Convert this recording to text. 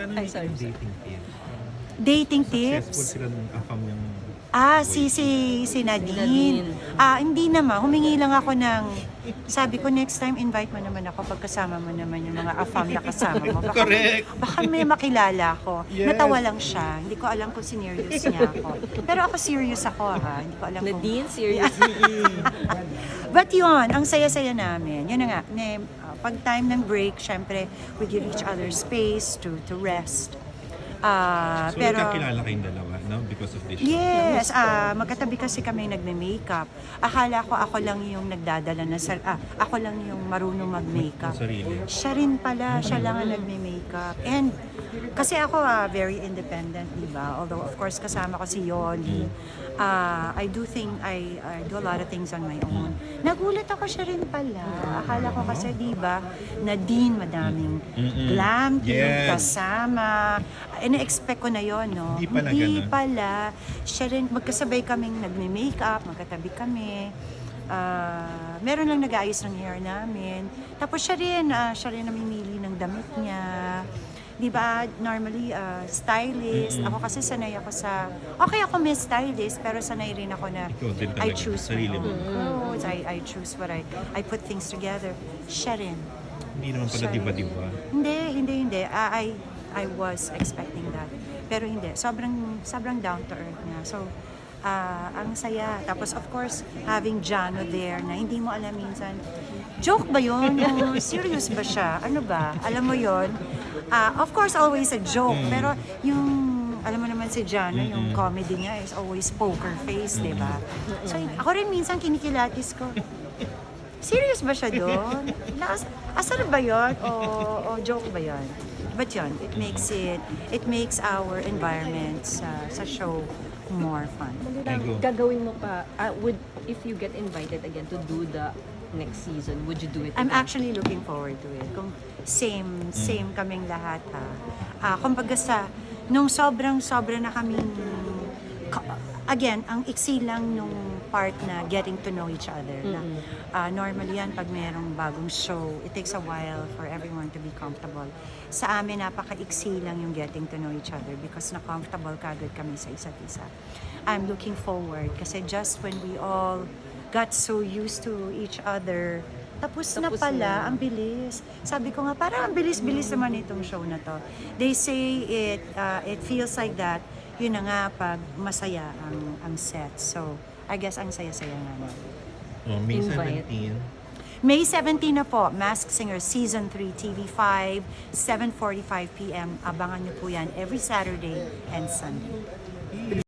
Sana Ay, may sorry. dating tips. Dating Successful tips? sila nung afam yung... Si Nadine. Hindi naman. Humingi lang ako ng, sabi ko next time invite mo naman ako pagkasama mo naman yung mga afam na kasama mo. Correct. Baka may makilala ako. Yes. Natawa lang siya. Hindi ko alam kung serious niya ako. Pero ako serious ako Hindi ko alam kung... Nadine, serious. But yun, ang saya-saya namin. Yun na nga, pag time ng break, syempre, we give each other space to rest. So, Pero nagkakilala kayong dalawa, no? Because of this show. yes, magkatabi kasi kami nagme-makeup. Akala ko ako lang yung nagdadala na ako lang yung marunong mag-makeup. Ang sarili. Siya rin pala, siya lang ang nagme-makeup. And kasi ako very independent, di ba? Although of course kasama ko si Yoli. I do a lot of things on my own. Nagulat ako siya rin pala. Akala ko kasi, di ba, Nadine, madaming glam team, Yes. kasama. Ina-expect ko na yon, no? Hindi pala Hindi ganun. pala. Siya rin, magkasabay kaming nagme-makeup, magkatabi kami. Meron lang nag-aayos ng hair namin. Tapos siya rin namimili ng damit niya. Di ba, normally, stylist. Ako kasi sanay ako ako may stylist, pero sanay rin ako na Ikaw din I talaga, choose my sarili mo. own clothes. I choose what I put things together. Siya rin. Hindi naman pala Siya rin. diba-diba. Hindi. I was expecting that. Pero hindi. Sobrang down to earth niya. So, ang saya. Tapos, of course, having Jano there na hindi mo alam minsan, joke ba yun? O serious ba siya? Ano ba? Alam mo yun? Of course, always a joke. Pero yung, alam mo naman si Jano, yung comedy niya is always poker face, di ba? So, ako rin minsan kinikilatis ko. Serious ba siya doon? Asar ba yun? O joke ba yun? But yun, it makes our environment sa show more fun. Ego. Gagawin mo pa, if you get invited again to do the next season, would you do it I'm again? actually looking forward to it. Kung same kaming lahat kumbaga nung sobra na kaming, again, ang iksi lang nung part na getting to know each other. Normally yan, pag mayroong bagong show, it takes a while for everyone to be comfortable. Sa amin, napaka-iksi lang yung getting to know each other because na-comfortable kagad kami sa isa't isa. I'm looking forward kasi just when we all got so used to each other, tapos na pala, ang bilis. Sabi ko nga, parang ang bilis-bilis naman itong show na to. They say it feels like that. Yun na nga pag masaya ang set. So, I guess ang saya-saya nga na. May Invite. 17. May 17 na po, Masked Singer Season 3, TV5, 7:45 p.m. Abangan niyo po yan every Saturday and Sunday.